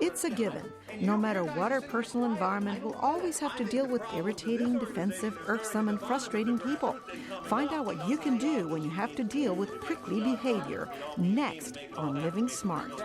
It's a given. No matter what our personal environment, we'll always have to deal with irritating, defensive, irksome, and frustrating people. Find out what you can do when you have to deal with prickly behavior. Next on Living Smart.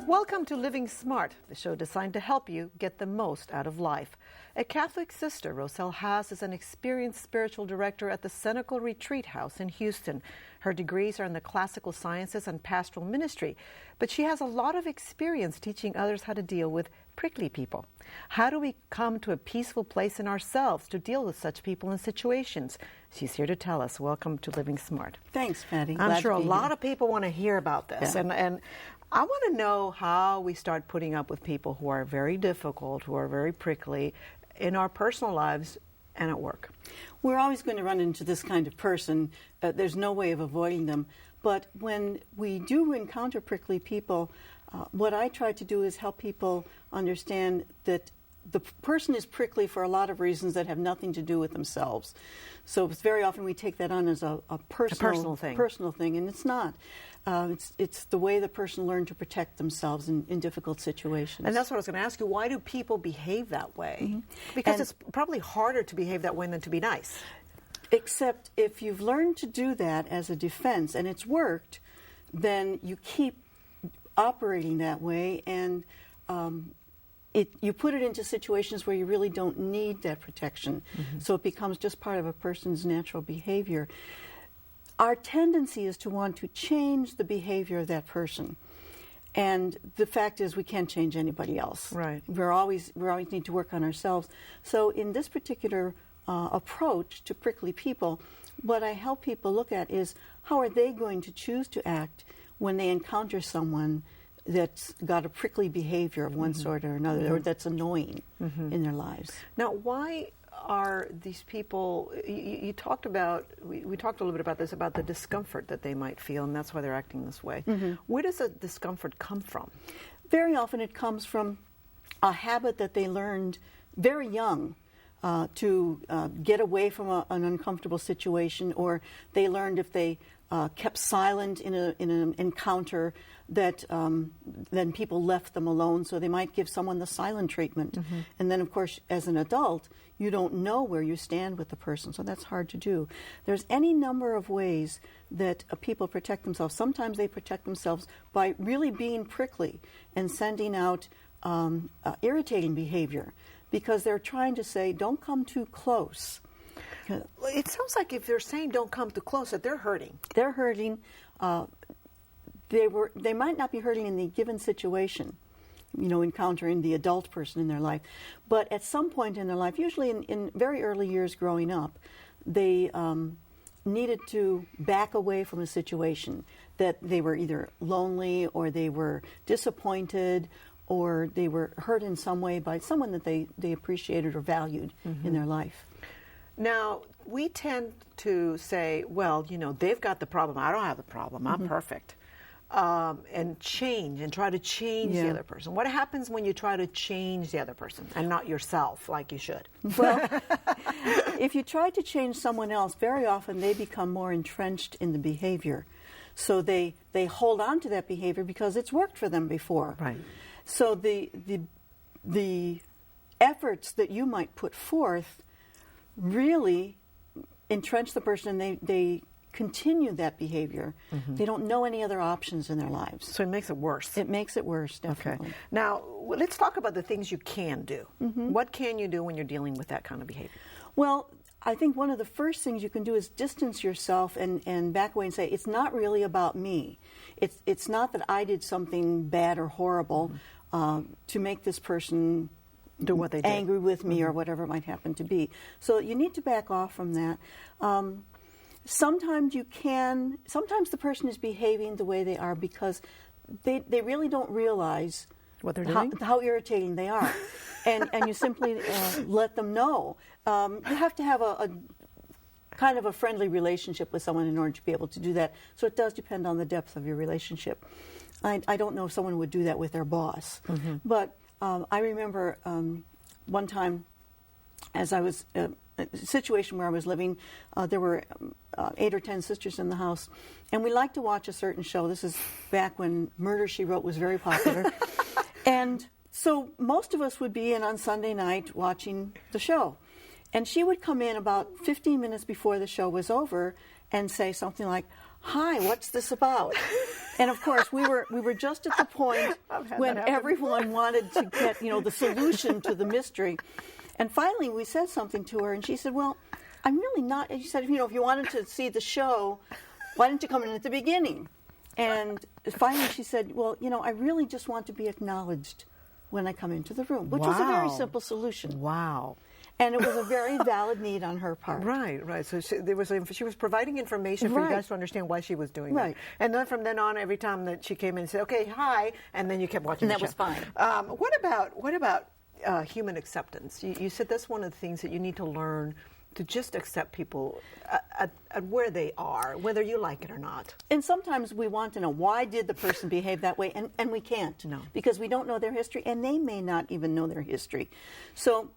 Welcome to Living Smart, the show designed to help you get the most out of life. A Catholic sister, Roselle Haas, is an experienced spiritual director at the Senecal Retreat House in Houston. Her degrees are in the classical sciences and pastoral ministry, but she has a lot of experience teaching others how to deal with prickly people. How do we come to a peaceful place in ourselves to deal with such people and situations? She's here to tell us. Welcome to Living Smart. Thanks, Patty. I'm sure a lot of people want to hear about this. Yeah. And I want to know how we start putting up with people who are very difficult, who are very prickly in our personal lives and at work. We're always going to run into this kind of person. There's no way of avoiding them. But when we do encounter prickly people, what I try to do is help people understand that the person is prickly for a lot of reasons that have nothing to do with themselves. So it's very often we take that on as a personal thing, and it's not. It's the way the person learned to protect themselves in difficult situations. And that's what I was going to ask you. Why do people behave that way? Mm-hmm. Because it's probably harder to behave that way than to be nice. Except if you've learned to do that as a defense and it's worked, then you keep operating that way, and you put it into situations where you really don't need that protection. Mm-hmm. So it becomes just part of a person's natural behavior. Our tendency is to want to change the behavior of that person. And the fact is we can't change anybody else. Right. We always need to work on ourselves. So in this particular approach to prickly people, what I help people look at is how are they going to choose to act when they encounter someone that's got a prickly behavior of one sort or another, or that's annoying in their lives. Now, why are these people, you talked about, we talked a little bit about this, about the discomfort that they might feel, and that's why they're acting this way. Mm-hmm. Where does the discomfort come from? Very often it comes from a habit that they learned very young to get away from an uncomfortable situation, or they learned if they kept silent in an encounter that then people left them alone, so they might give someone the silent treatment. Mm-hmm. And then, of course, as an adult, you don't know where you stand with the person, so that's hard to do. There's any number of ways that people protect themselves. Sometimes they protect themselves by really being prickly and sending out irritating behavior, because they're trying to say, don't come too close. It sounds like if they're saying don't come too close, that they're hurting. They're hurting. They might not be hurting in the given situation, encountering the adult person in their life. But at some point in their life, usually in very early years growing up, they needed to back away from a situation that they were either lonely or they were disappointed or they were hurt in some way by someone that they appreciated or valued in their life. Now, we tend to say, well, they've got the problem. I don't have the problem. I'm perfect. And try to change the other person. What happens when you try to change the other person and not yourself like you should? Well, if you try to change someone else, very often they become more entrenched in the behavior. So they hold on to that behavior because it's worked for them before. Right. So the efforts that you might put forth really entrench the person, and they continue that behavior. Mm-hmm. They don't know any other options in their lives. So it makes it worse. It makes it worse, definitely. Okay. Now, let's talk about the things you can do. Mm-hmm. What can you do when you're dealing with that kind of behavior? Well, I think one of the first things you can do is distance yourself and back away and say, it's not really about me. It's not that I did something bad or horrible to make this person do what they did. Angry with me or whatever it might happen to be. So you need to back off from that. Sometimes the person is behaving the way they are because they really don't realize what they're doing, how irritating they are. and you simply let them know. You have to have a kind of a friendly relationship with someone in order to be able to do that. So it does depend on the depth of your relationship. I don't know if someone would do that with their boss. Mm-hmm. But I remember one time, as I was a situation where I was living, there were 8 or 10 sisters in the house, and we liked to watch a certain show. This is back when Murder, She Wrote was very popular. And so most of us would be in on Sunday night watching the show. And she would come in about 15 minutes before the show was over and say something like, "Hi, what's this about?" And of course, we were just at the point when everyone wanted to get, the solution to the mystery. And finally, we said something to her, and she said, "Well, I'm really not." And she said, "If you wanted to see the show, why didn't you come in at the beginning?" And finally, she said, "Well, I really just want to be acknowledged when I come into the room," which was a very simple solution. Wow. And it was a very valid need on her part. Right. So she was providing information for you guys to understand why she was doing that. And then from then on, every time that she came in and said, "Okay, hi," and then you kept watching the show. And that was fine. What about human acceptance? You said that's one of the things that you need to learn, to just accept people at where they are, whether you like it or not. And sometimes we want to know, why did the person behave that way? And we can't. No. Because we don't know their history, and they may not even know their history. So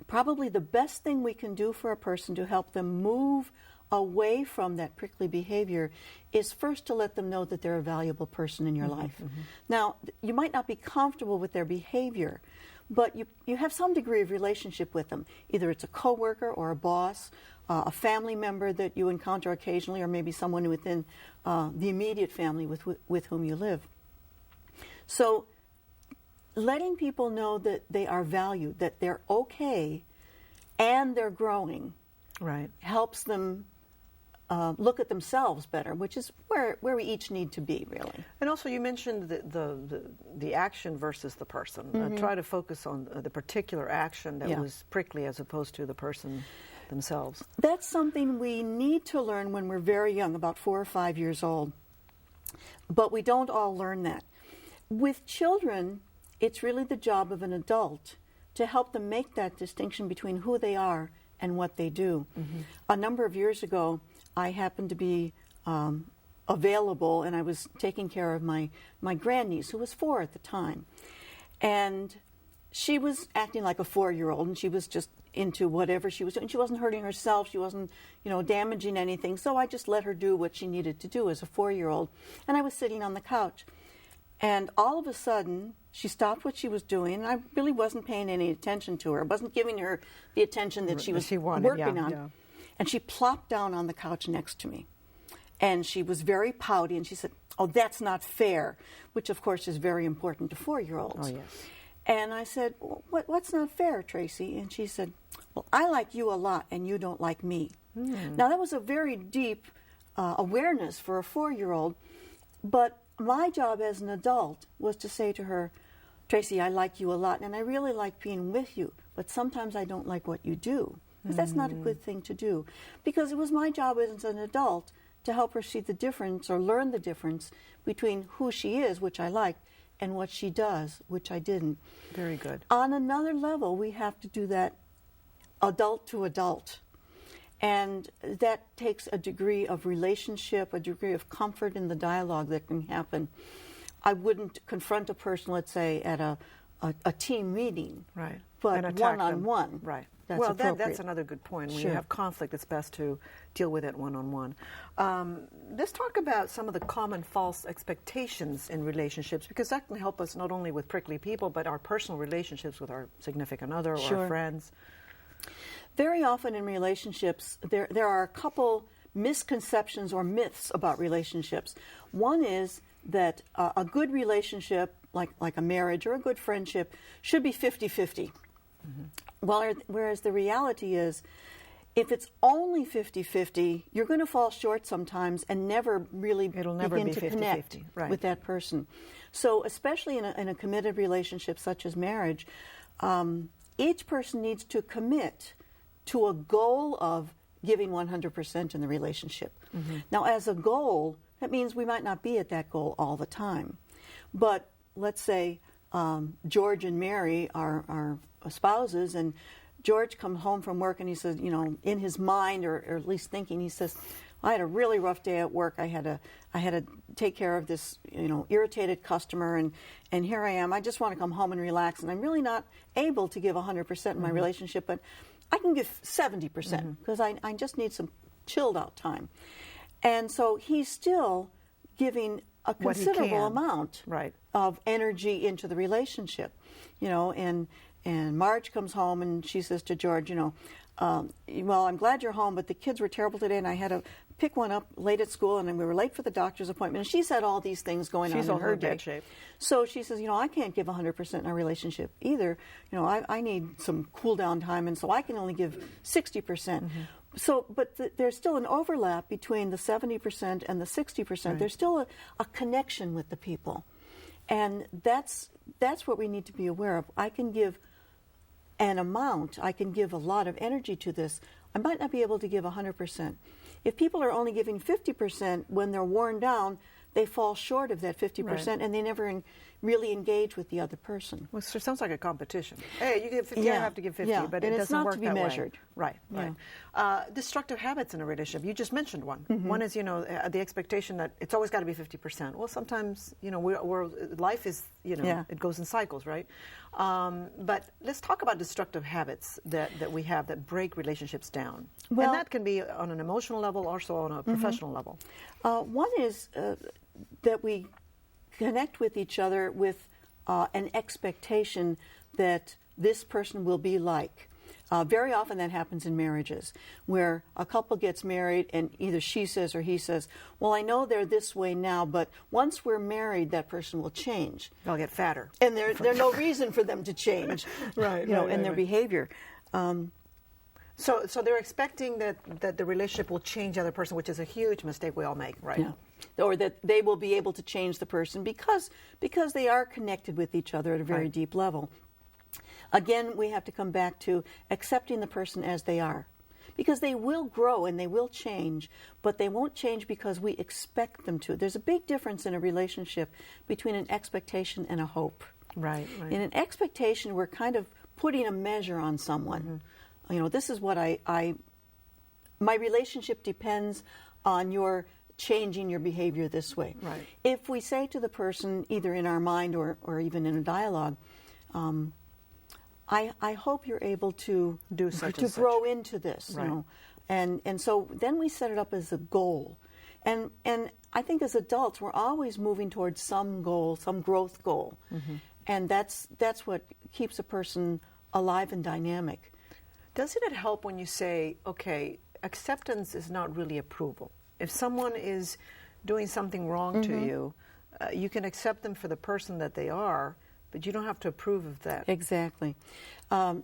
probably the best thing we can do for a person to help them move away from that prickly behavior is first to let them know that they're a valuable person in your life. Now, you might not be comfortable with their behavior, but you have some degree of relationship with them. Either it's a coworker or a boss, a family member that you encounter occasionally, or maybe someone within the immediate family with whom you live. So letting people know that they are valued, that they're okay, and they're growing, helps them look at themselves better, which is where we each need to be, really. And also, you mentioned the action versus the person. Try to focus on the particular action that was prickly as opposed to the person themselves. That's something we need to learn when we're very young, about 4 or 5 years old. But we don't all learn that. With children, it's really the job of an adult to help them make that distinction between who they are and what they do. A number of years ago, I happened to be available, and I was taking care of my grandniece, who was 4 at the time. And she was acting like a 4-year-old, and she was just into whatever she was doing. She wasn't hurting herself. She wasn't, damaging anything. So I just let her do what she needed to do as a 4-year-old. And I was sitting on the couch. And all of a sudden, she stopped what she was doing, and I really wasn't paying any attention to her. I wasn't giving her the attention that she was working on. Yeah. And she plopped down on the couch next to me. And she was very pouty, and she said, "Oh, that's not fair," which, of course, is very important to 4-year-olds. Oh, yes. And I said, "What's not fair, Tracy?" And she said, "Well, I like you a lot, and you don't like me." Now, that was a very deep awareness for a 4-year-old, but my job as an adult was to say to her, "Tracy, I like you a lot, and I really like being with you, but sometimes I don't like what you do." Because that's not a good thing to do. Because it was my job as an adult to help her see the difference, or learn the difference, between who she is, which I liked, and what she does, which I didn't. Very good. On another level, we have to do that adult to adult. And that takes a degree of relationship, a degree of comfort in the dialogue that can happen. I wouldn't confront a person, let's say, at a team meeting, but one-on-one. Right. That's another good point. When you have conflict, it's best to deal with it one-on-one. Let's talk about some of the common false expectations in relationships, because that can help us not only with prickly people, but our personal relationships with our significant other or our friends. Very often in relationships, there are a couple misconceptions or myths about relationships. One is that a good relationship, like a marriage or a good friendship, should be 50-50. Whereas the reality is, if it's only 50-50, you're going to fall short sometimes and never really begin to connect with that person. So especially in a committed relationship such as marriage, each person needs to commit to a goal of giving 100% in the relationship. Now, as a goal, that means we might not be at that goal all the time. But let's say George and Mary are spouses, and George comes home from work and he says, in his mind, or at least thinking, he says, I had a really rough day at work. I had to take care of this, irritated customer, and here I am. I just want to come home and relax, and I'm really not able to give 100% in my relationship, but I can give 70% because I just need some chilled out time. And so he's still giving a considerable amount of energy into the relationship, and Marge comes home and she says to George, well, I'm glad you're home, but the kids were terrible today, and I had to pick one up late at school, and we were late for the doctor's appointment. And she's had all these things going on in her day. Shape. So she says, I can't give 100% in our relationship either. I need some cool down time, and so I can only give 60%. So, but there's still an overlap between the 70% and the 60%. Right. There's still a connection with the people, and that's what we need to be aware of. I can give an amount. I can give a lot of energy to this. I might not be able to give 100%. If people are only giving 50% when they're worn down, they fall short of that 50%, and they never really engage with the other person. Well, so it sounds like a competition. Hey, you give 50, I have to give 50, but it doesn't work that way. And it's not to be measured. Right. Destructive habits in a relationship. You just mentioned one. One is, the expectation that it's always got to be 50%. Well, sometimes, life is, it goes in cycles, right? But let's talk about destructive habits that we have that break relationships down. Well, and that can be on an emotional level, also on a professional level. One is that we connect with each other with an expectation that this person will be like. Very often that happens in marriages, where a couple gets married and either she says or he says, well, I know they're this way now, but once we're married, that person will change. They'll get fatter. And there's no reason for them to change, in their behavior. So they're expecting that the relationship will change the other person, which is a huge mistake we all make, right? Yeah. Or that they will be able to change the person because they are connected with each other at a very deep level. Again, we have to come back to accepting the person as they are, because they will grow and they will change, but they won't change because we expect them to. There's a big difference in a relationship between an expectation and a hope. Right. In an expectation, we're kind of putting a measure on someone. This is what my relationship depends on your changing your behavior this way. Right. If we say to the person, either in our mind or even in a dialogue, I hope you're able to do such to grow into this, right. And so then we set it up as a goal, and I think as adults we're always moving towards some goal, some growth goal, and that's what keeps a person alive and dynamic. Doesn't it help when you say, okay, acceptance is not really approval? If someone is doing something wrong to you, you can accept them for the person that they are, but you don't have to approve of that. Exactly.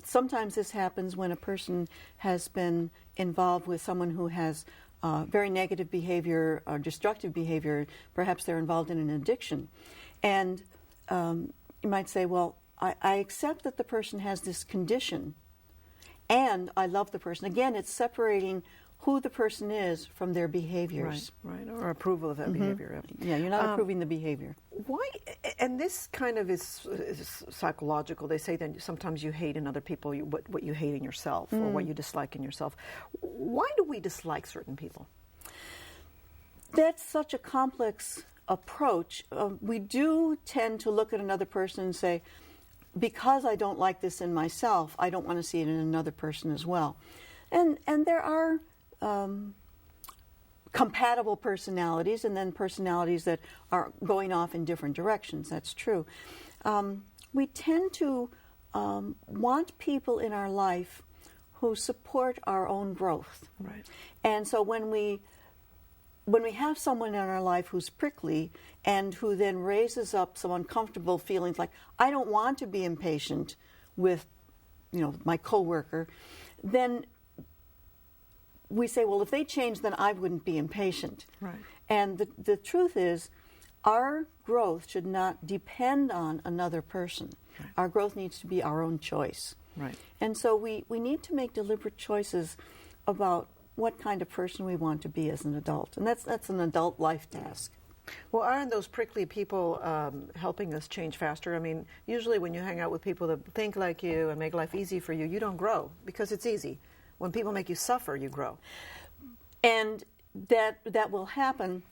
Sometimes this happens when a person has been involved with someone who has very negative behavior or destructive behavior. Perhaps they're involved in an addiction. And you might say, well, I accept that the person has this condition, and I love the person. Again, it's separating who the person is from their behaviors. Right, or approval of that behavior. Yeah, you're not approving the behavior. Why? And this kind of is psychological. They say that sometimes you hate in other people what you hate in yourself, or what you dislike in yourself. Why do we dislike certain people? That's such a complex approach. We do tend to look at another person and say, because I don't like this in myself, I don't want to see it in another person as well. And there are compatible personalities, and then personalities that are going off in different directions. That's true. We tend to want people in our life who support our own growth. Right. And so when we have someone in our life who's prickly and who then raises up some uncomfortable feelings, like I don't want to be impatient with, my coworker, then we say, well, if they change, then I wouldn't be impatient. Right. And the truth is, our growth should not depend on another person. Right. Our growth needs to be our own choice. Right. And so we need to make deliberate choices about what kind of person we want to be as an adult. And that's an adult life task. Well, aren't those prickly people helping us change faster? I mean, usually when you hang out with people that think like you and make life easy for you, you don't grow because it's easy. When people make you suffer, you grow. And that will happen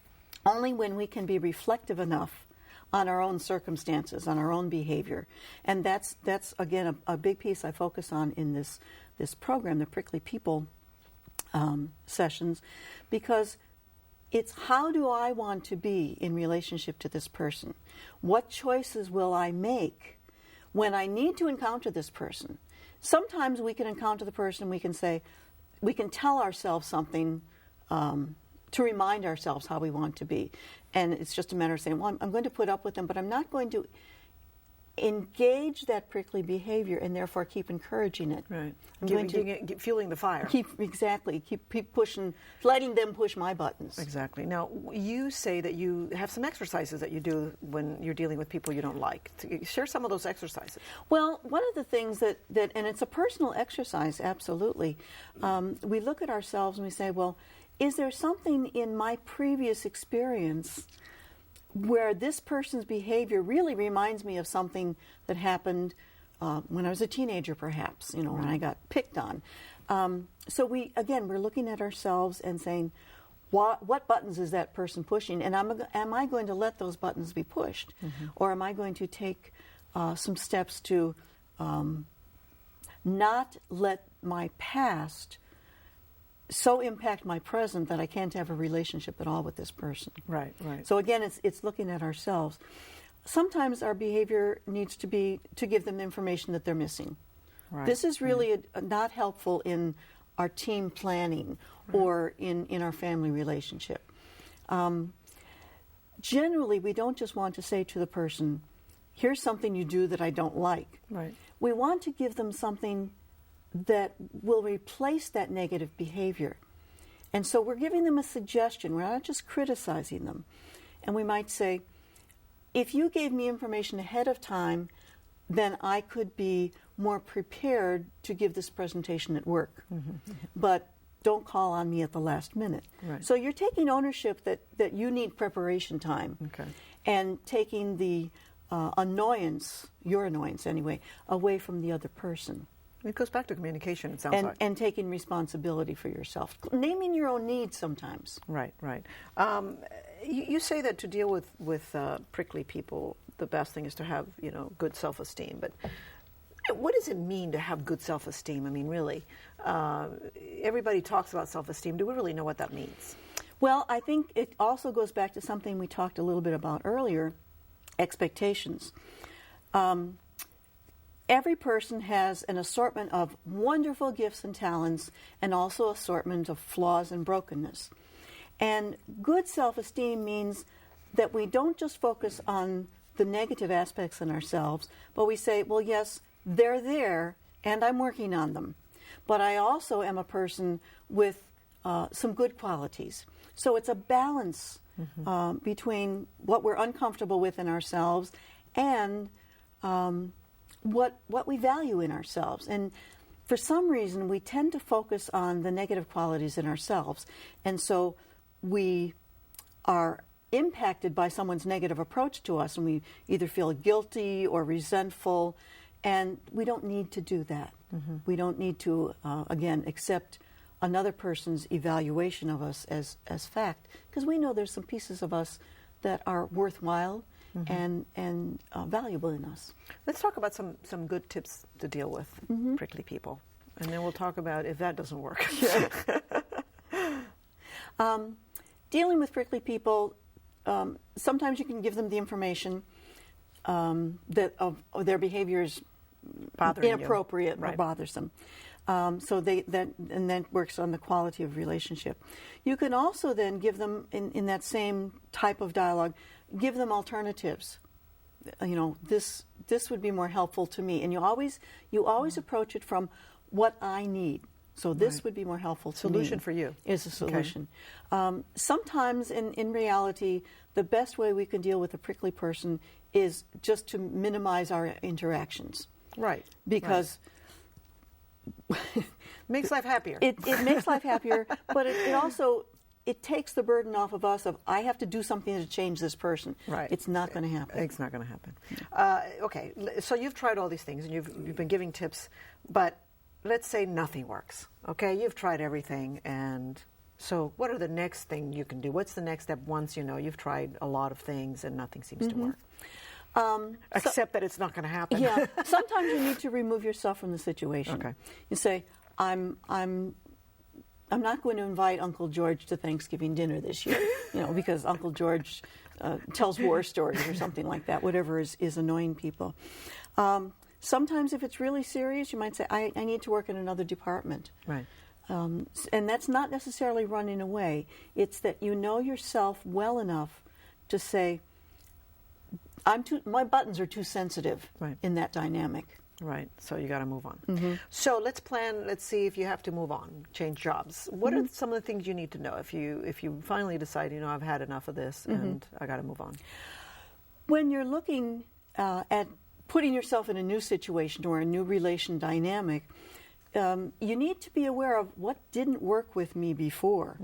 only when we can be reflective enough on our own circumstances, on our own behavior. And that's again, a big piece I focus on in this program, the Prickly People sessions, because it's how do I want to be in relationship to this person? What choices will I make when I need to encounter this person? Sometimes we can encounter the person, we can tell ourselves something to remind ourselves how we want to be. And it's just a matter of saying, well, I'm going to put up with them, but I'm not going to engage that prickly behavior and therefore keep encouraging it. Right. Fueling the fire. Keep pushing, letting them push my buttons. Exactly. Now, you say that you have some exercises that you do when you're dealing with people you don't like. Share some of those exercises. Well, one of the things that and it's a personal exercise, absolutely. We look at ourselves and we say, well, is there something in my previous experience where this person's behavior really reminds me of something that happened when I was a teenager, perhaps, when I got picked on. So we're looking at ourselves and saying, what buttons is that person pushing? And am I going to let those buttons be pushed? Mm-hmm. Or am I going to take some steps to not let my past so impact my present that I can't have a relationship at all with this person. Right, right. So again, it's looking at ourselves. Sometimes our behavior needs to be to give them information that they're missing. Right. This is really not helpful in our team planning or in our family relationship. Generally, we don't just want to say to the person, here's something you do that I don't like. Right. We want to give them something that will replace that negative behavior. And so we're giving them a suggestion. We're not just criticizing them. And we might say, if you gave me information ahead of time, then I could be more prepared to give this presentation at work. Mm-hmm. But don't call on me at the last minute. Right. So you're taking ownership that you need preparation time. Okay. And taking the annoyance, your annoyance anyway, away from the other person. It goes back to communication, it sounds like. And taking responsibility for yourself. Naming your own needs sometimes. Right, right. You say that to deal with prickly people, the best thing is to have, good self-esteem. But what does it mean to have good self-esteem? I mean, really, everybody talks about self-esteem. Do we really know what that means? Well, I think it also goes back to something we talked a little bit about earlier, expectations. Every person has an assortment of wonderful gifts and talents and also assortment of flaws and brokenness. And good self-esteem means that we don't just focus on the negative aspects in ourselves, but we say, well, yes, they're there and I'm working on them. But I also am a person with some good qualities. So it's a balance between what we're uncomfortable with in ourselves and what we value in ourselves. And for some reason, we tend to focus on the negative qualities in ourselves. And so we are impacted by someone's negative approach to us, and we either feel guilty or resentful. And we don't need to do that. Mm-hmm. We don't need to, again, accept another person's evaluation of us as fact, because we know there's some pieces of us that are worthwhile and valuable in us. Let's talk about some good tips to deal with prickly people, and then we'll talk about if that doesn't work. Sure. Dealing with prickly people, sometimes you can give them the information that of their behavior is inappropriate or bothersome. So that works on the quality of relationship. You can also then give them, in that same type of dialogue, give them alternatives. This would be more helpful to me. And you always approach it from what I need. So this would be more helpful to me. Solution for you. Is a solution. Okay. Sometimes in reality, the best way we can deal with a prickly person is just to minimize our interactions. Right. Because makes life happier. It makes life happier, but it also takes the burden off of us of I have to do something to change this person. Right. It's not going to happen. It's not going to happen. Okay, so you've tried all these things and you've been giving tips, but let's say nothing works. Okay, you've tried everything and So what are the next thing you can do? What's the next step once you know you've tried a lot of things and nothing seems to work? Except that it's not going to happen. Yeah. Sometimes you need to remove yourself from the situation. Okay. You say, I'm not going to invite Uncle George to Thanksgiving dinner this year, because Uncle George tells war stories or something like that, whatever is annoying people. Sometimes if it's really serious, you might say, I need to work in another department. Right. And that's not necessarily running away. It's that you know yourself well enough to say, my buttons are too sensitive in that dynamic. Right. So you got to move on. So let's see if you have to move on, change jobs. What are some of the things you need to know if you finally decide, I've had enough of this and I got to move on? When you're looking at putting yourself in a new situation or a new relation dynamic, you need to be aware of what didn't work with me before,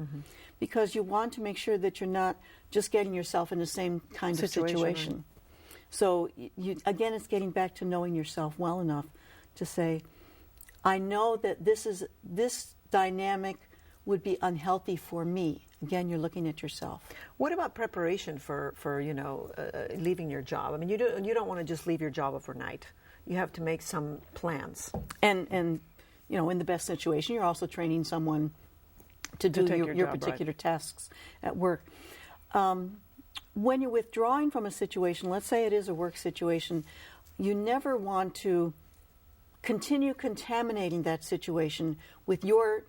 because you want to make sure that you're not just getting yourself in the same kind of situation. Right. So, again, it's getting back to knowing yourself well enough to say, I know that this dynamic would be unhealthy for me. Again, you're looking at yourself. What about preparation for leaving your job? I mean, you don't want to just leave your job overnight. You have to make some plans. And in the best situation, you're also training someone to do your particular tasks at work. When you're withdrawing from a situation, let's say it is a work situation, you never want to continue contaminating that situation with your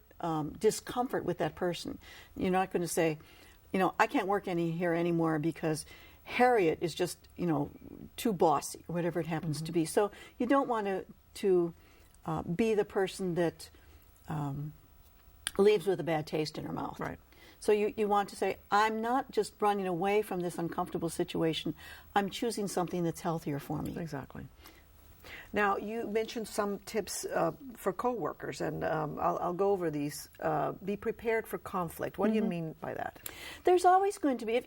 discomfort with that person. You're not going to say, I can't work here anymore because Harriet is just, too bossy, or whatever it happens to be. So you don't want to be the person that leaves with a bad taste in her mouth. Right. So you want to say, I'm not just running away from this uncomfortable situation. I'm choosing something that's healthier for me. Exactly. Now, you mentioned some tips for coworkers, and I'll go over these. Be prepared for conflict. What do you mean by that? There's always going to be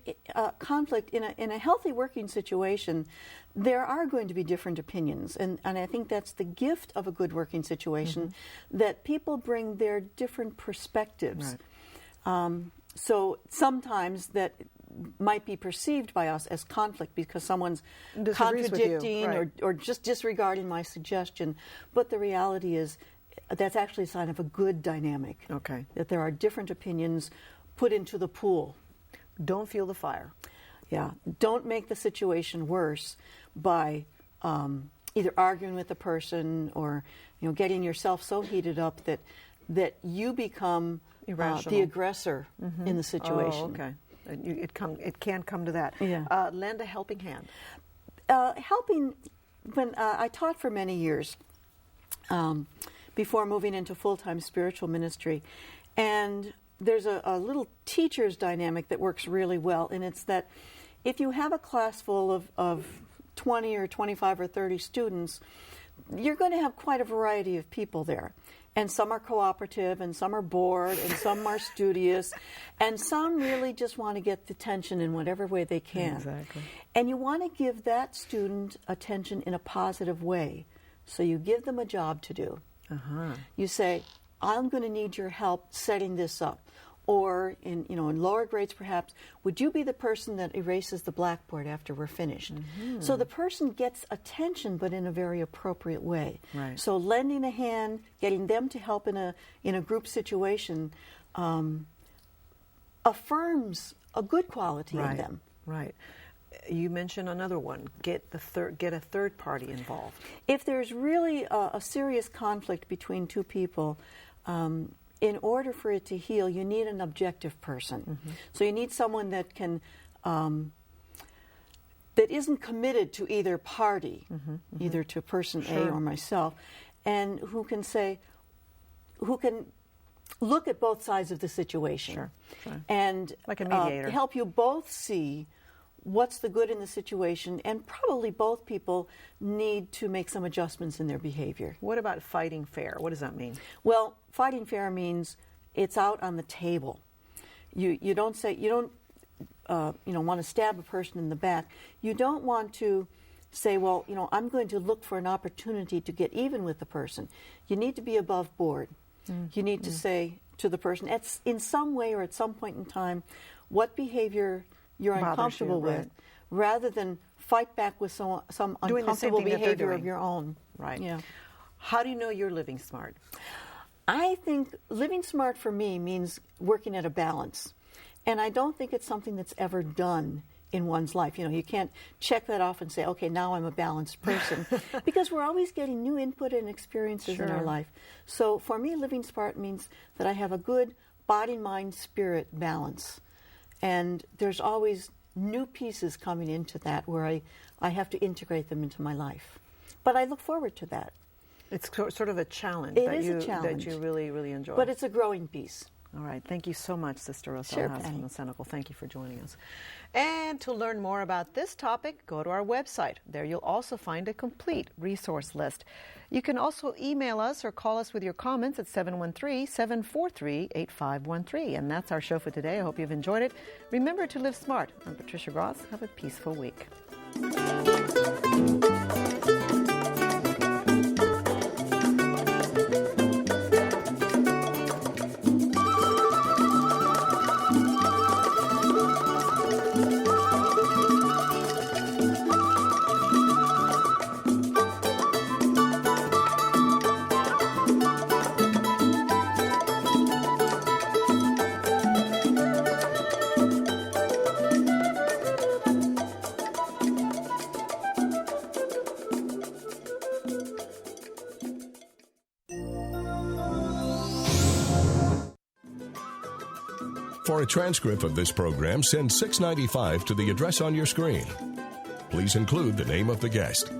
conflict in a healthy working situation. There are going to be different opinions, and I think that's the gift of a good working situation, that people bring their different perspectives. Right. So sometimes that might be perceived by us as conflict because someone's contradicting or just disregarding my suggestion. But the reality is that's actually a sign of a good dynamic. Okay. That there are different opinions put into the pool. Don't fuel the fire. Yeah. Don't make the situation worse by either arguing with the person or getting yourself so heated up that you become the aggressor in the situation. Oh, okay. It can come to that. Yeah. Lend a helping hand. Helping, when I taught for many years before moving into full-time spiritual ministry, and there's a little teacher's dynamic that works really well, and it's that if you have a class full of 20 or 25 or 30 students, you're going to have quite a variety of people there. And some are cooperative, and some are bored, and some are studious, and some really just want to get the attention in whatever way they can. Exactly. And you want to give that student attention in a positive way. So you give them a job to do. You say, I'm going to need your help setting this up. Or in lower grades perhaps, would you be the person that erases the blackboard after we're finished? So the person gets attention, but in a very appropriate way. Right. So lending a hand, getting them to help in a group situation, affirms a good quality in them. Right. You mentioned another one. Get a third party involved. If there's really a serious conflict between two people, in order for it to heal, you need an objective person. So you need someone that can, that isn't committed to either party, either to person A or myself, and who can look at both sides of the situation, and like a mediator, help you both see what's the good in the situation, and probably both people need to make some adjustments in their behavior. What about fighting fair? What does that mean? Well, fighting fair means it's out on the table. You don't want to stab a person in the back. You don't want to say, well, I'm going to look for an opportunity to get even with the person. You need to be above board. You need to say to the person in some way or at some point in time what behavior you're uncomfortable with, rather than fight back with some uncomfortable behavior of your own. Right. Yeah. How do you know you're living smart? I think living smart for me means working at a balance. And I don't think it's something that's ever done in one's life. You can't check that off and say, okay, now I'm a balanced person. Because we're always getting new input and experiences in our life. So for me, living smart means that I have a good body, mind, spirit balance. And there's always new pieces coming into that where I have to integrate them into my life. But I look forward to that. It's sort of a challenge. It is a challenge. That you really, really enjoy. But it's a growing piece. All right. Thank you so much, Sister Roselle Haas from the Senecal. Thank you for joining us. And to learn more about this topic, go to our website. There you'll also find a complete resource list. You can also email us or call us with your comments at 713-743-8513. And that's our show for today. I hope you've enjoyed it. Remember to live smart. I'm Patricia Gras. Have a peaceful week. For a transcript of this program, send $6.95 to the address on your screen. Please include the name of the guest.